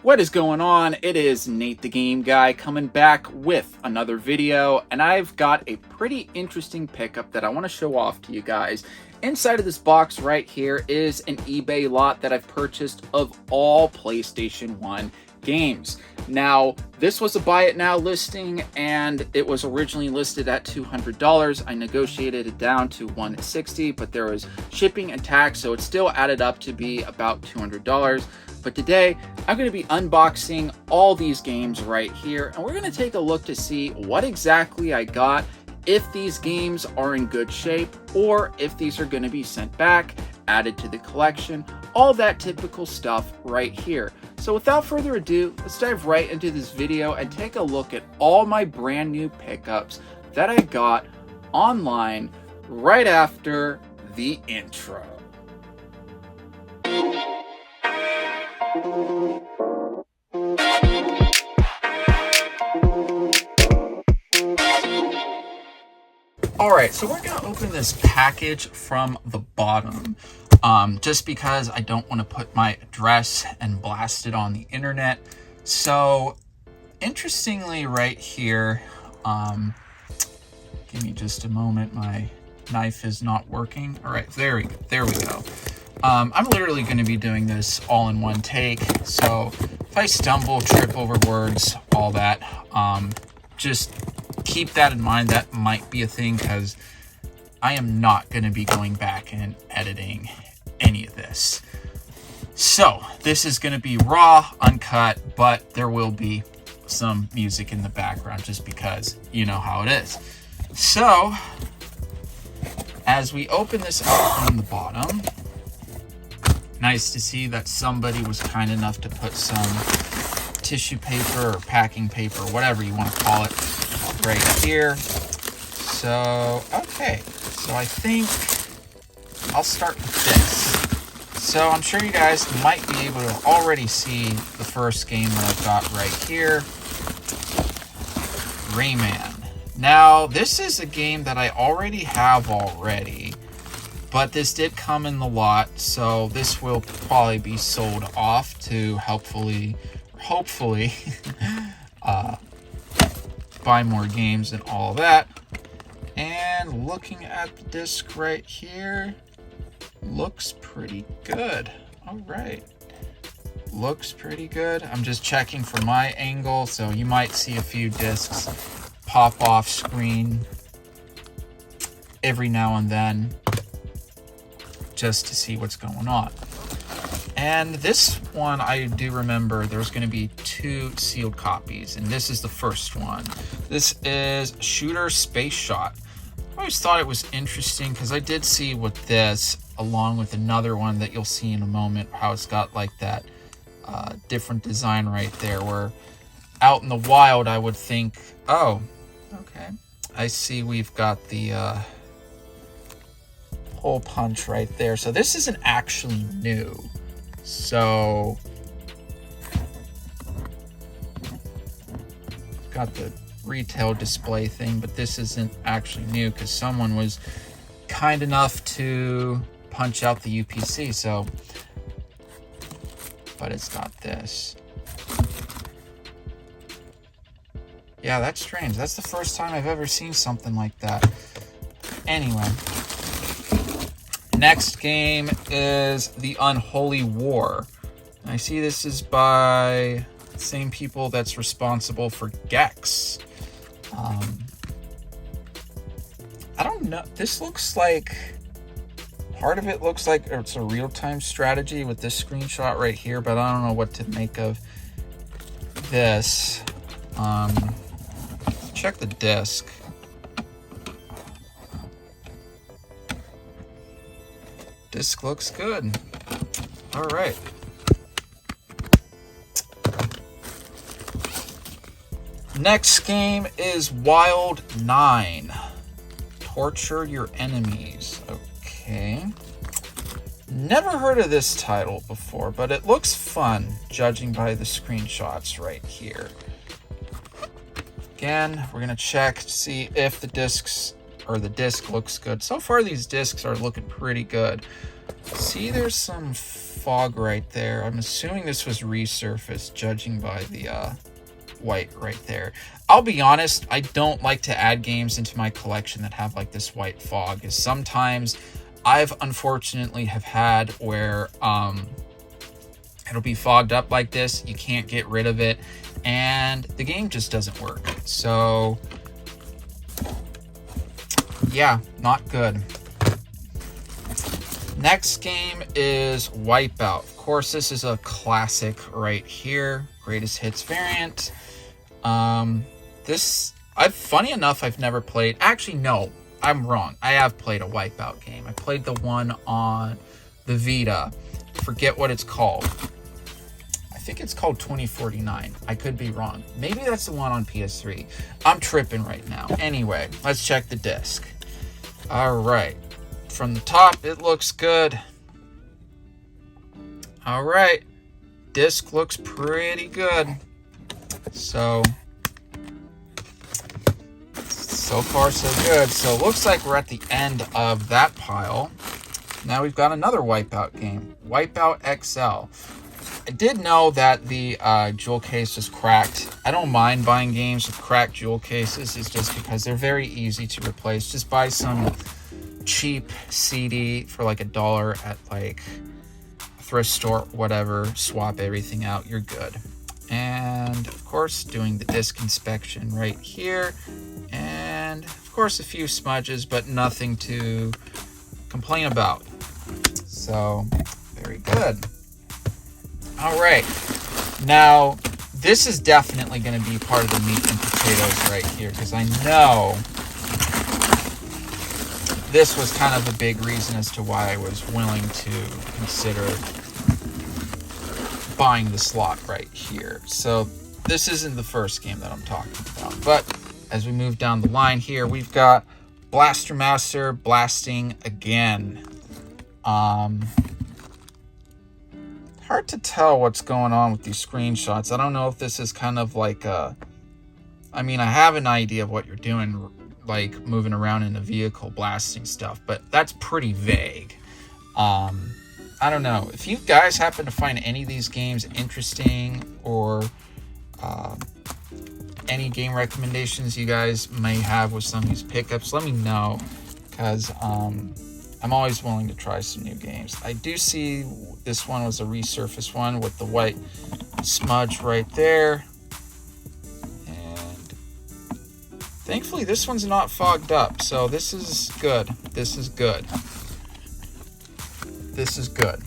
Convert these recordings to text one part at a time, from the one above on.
What is going on? It is Nate the Game Guy coming back with another video, and I've got a pretty interesting pickup that I want to show off to you guys. Inside of this box right here is an eBay lot that I've purchased of all PlayStation 1 games. Now, this was a buy it now listing, and it was originally listed at $200. I negotiated it down to $160, but there was shipping and tax, so it still added up to be about $200. But today, I'm going to be unboxing all these games right here, and we're going to take a look to see what exactly I got, if these games are in good shape, or if these are going to be sent back, added to the collection, all that typical stuff right here. So without further ado, let's dive right into this video and take a look at all my brand new pickups that I got online right after the intro. Alright, so we're going to open this package from the bottom, just because I don't want to put my address and blast it on the internet. So, interestingly right here, give me just a moment, my knife is not working. Alright, there we go. I'm literally going to be doing this all in one take, so if I stumble, trip over words, all that, just keep that in mind. That might be a thing, because I am not going to be going back and editing any of this. So this is going to be raw, uncut, but there will be some music in the background just because you know how it is. So as we open this up from the bottom, nice to see that somebody was kind enough to put some tissue paper or packing paper, whatever you want to call it, right here. So, okay. So I think I'll start with this. So I'm sure you guys might be able to already see the first game that I've got right here. Rayman. Now, this is a game that I already have already, but this did come in the lot, so this will probably be sold off to hopefully buy more games and all that. And looking at the disc right here, looks pretty good. All right, looks pretty good. I'm just checking for my angle, so you might see a few discs pop off screen every now and then, just to see what's going on. And this one, I do remember there's going to be 2 sealed copies, and this is the first one. This is Shooter Space Shot. I always thought it was interesting because I did see with this, along with another one that you'll see in a moment, how it's got like that different design right there, where out in the wild I would think, oh, okay, I see we've got the hole punch right there. So this isn't actually new. So got the retail display thing, but this isn't actually new because someone was kind enough to punch out the UPC. So, but it's got this. Yeah, that's strange. That's the first time I've ever seen something like that. Anyway, next game is The Unholy War. I see this is by the same people that's responsible for Gex. I don't know. This looks like, part of it looks like it's a real-time strategy with this screenshot right here, but I don't know what to make of this. Check the disc. Disc looks good. All right. Next game is Wild 9. Torture Your Enemies. Okay. Never heard of this title before, but it looks fun, judging by the screenshots right here. Again, we're going to check to see if the discs or the disc looks good. So far, these discs are looking pretty good. See, there's some fog right there. I'm assuming this was resurfaced, judging by the white right there. I'll be honest, I don't like to add games into my collection that have like this white fog, because sometimes I've unfortunately have had where it'll be fogged up like this, you can't get rid of it, and the game just doesn't work. So yeah, not good. Next game is Wipeout. Of course, this is a classic right here. Greatest hits variant. Funny enough, I've never played. Actually, no, I'm wrong. I have played a Wipeout game. I played the one on the Vita. Forget what it's called. I think it's called 2049. I could be wrong. Maybe that's the one on PS3. I'm tripping right now. Anyway, let's check the disc. All right. From the top, it looks good. All right. Disc looks pretty good. So far so good. So it looks like we're at the end of that pile. Now we've got another Wipeout game, Wipeout XL. I did know that the jewel case was cracked. I don't mind buying games with cracked jewel cases. It's just because they're very easy to replace. Just buy some cheap CD for like $1 at like a thrift store, whatever. Swap everything out. You're good. And of course, doing the disc inspection right here. And of course, a few smudges, but nothing to complain about. So, very good. All right. Now, this is definitely going to be part of the meat and potatoes right here, because I know this was kind of a big reason as to why I was willing to consider buying the slot right here. So this isn't the first game that I'm talking about, but as we move down the line here, we've got Blaster Master blasting again. Hard to tell what's going on with these screenshots. I don't know if this is kind of like I have an idea of what you're doing, like moving around in a vehicle blasting stuff, but that's pretty vague. I don't know. If you guys happen to find any of these games interesting, or any game recommendations you guys may have with some of these pickups, let me know, because I'm always willing to try some new games. I do see this one was a resurfaced one with the white smudge right there. And thankfully this one's not fogged up, so this is good. This is good. This is good.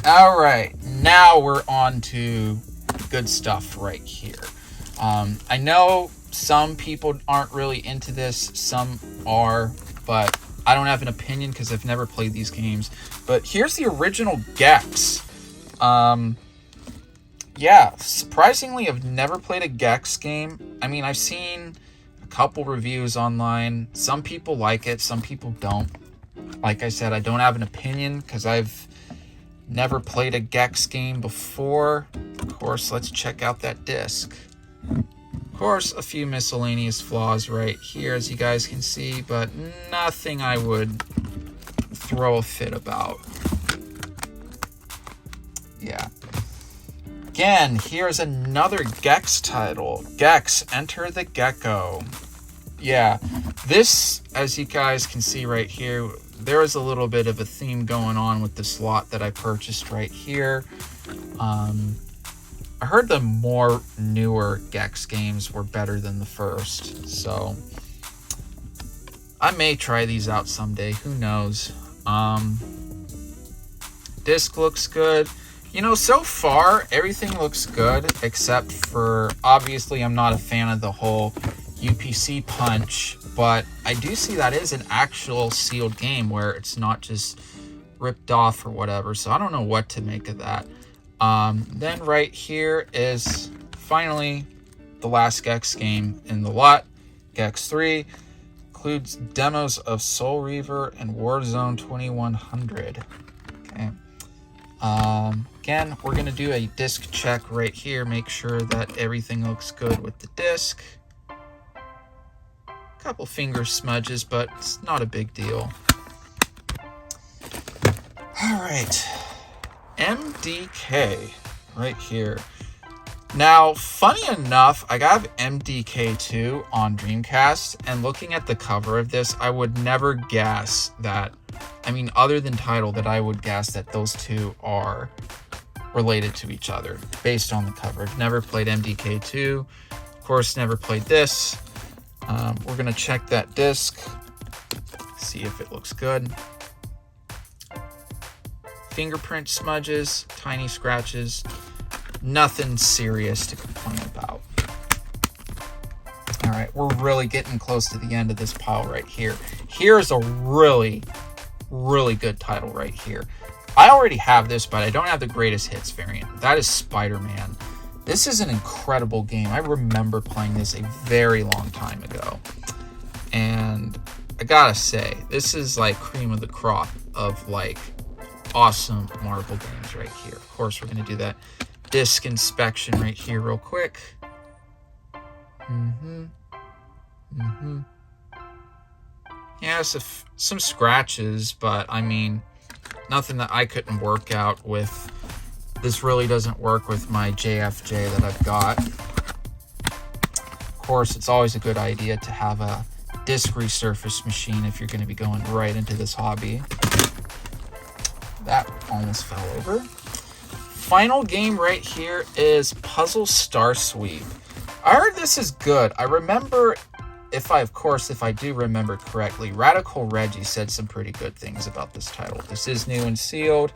All right, now we're on to good stuff right here. I know some people aren't really into this, some are, but I don't have an opinion because I've never played these games. But here's the original Gex. Yeah, surprisingly, I've never played a Gex game. I mean, I've seen a couple reviews online. Some people like it, some people don't. Like I said, I don't have an opinion because I've never played a Gex game before. Of course, let's check out that disc. Of course, a few miscellaneous flaws right here, as you guys can see, but nothing I would throw a fit about. Yeah. Again, here's another Gex title. Gex, Enter the Gecko. Yeah, this, as you guys can see right here, there is a little bit of a theme going on with this lot that I purchased right here. I heard the more newer Gex games were better than the first, so I may try these out someday. Who knows? Disc looks good. You know, so far everything looks good, except for, obviously I'm not a fan of the whole UPC punch, but I do see that is an actual sealed game where it's not just ripped off or whatever, so I don't know what to make of that. Then right here is finally the last Gex game in the lot, Gex 3. Includes demos of Soul Reaver and Warzone 2100. Okay. Again, we're going to do a disc check right here, make sure that everything looks good with the disc. Couple finger smudges, but it's not a big deal. All right. MDK right here. Now, funny enough, I got MDK2 on Dreamcast, and looking at the cover of this, I would never guess that, I mean, other than title, that I would guess that those two are related to each other based on the cover. I've never played MDK2, of course, never played this. We're gonna check that disc, see if it looks good. Fingerprint smudges, tiny scratches. Nothing serious to complain about. All right, we're really getting close to the end of this pile right here. Here's a really, really good title right here. I already have this, but I don't have the greatest hits variant. That is Spider-Man. This is an incredible game. I remember playing this a very long time ago. And I gotta say, this is like cream of the crop of like awesome Marvel games right here. Of course, we're gonna do that disc inspection right here real quick. Yeah, so some scratches, but I mean, nothing that I couldn't work out with. This really doesn't work with my JFJ that I've got. Of course, it's always a good idea to have a disc resurface machine if you're going to be going right into this hobby. That almost fell over. Final game right here is Puzzle Star Sweep. I heard this is good. I remember, if I do remember correctly, Radical Reggie said some pretty good things about this title. This is new and sealed.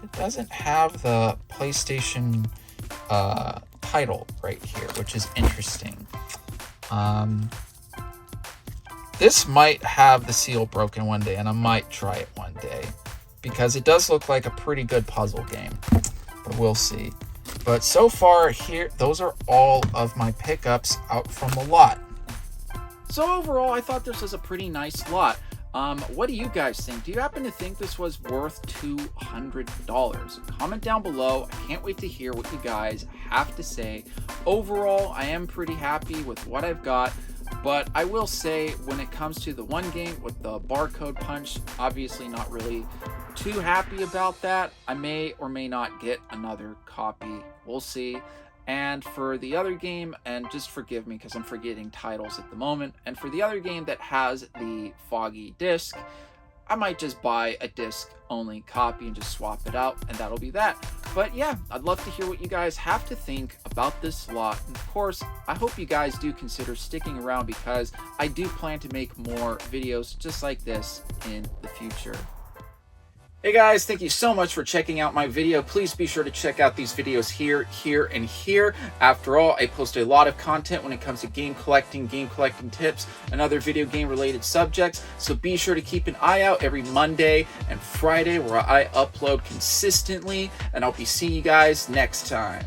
It doesn't have the PlayStation title right here, which is interesting. This might have the seal broken one day, and I might try it one day, because it does look like a pretty good puzzle game, but we'll see. But so far here, those are all of my pickups out from the lot. So overall, I thought this was a pretty nice lot. What do you guys think? Do you happen to think this was worth $200? Comment down below. I can't wait to hear what you guys have to say. Overall, I am pretty happy with what I've got. But I will say, when it comes to the one game with the barcode punch, obviously not really too happy about that. I may or may not get another copy. We'll see. And for the other game, and just forgive me because I'm forgetting titles at the moment, and for the other game that has the foggy disc, I might just buy a disc-only copy and just swap it out, and that'll be that. But yeah, I'd love to hear what you guys have to think about this lot. And of course, I hope you guys do consider sticking around, because I do plan to make more videos just like this in the future. Hey guys, thank you so much for checking out my video. Please be sure to check out these videos here, and here. After all, I post a lot of content when it comes to game collecting tips, and other video game related subjects. So be sure to keep an eye out every Monday and Friday, where I upload consistently, and I'll be seeing you guys next time.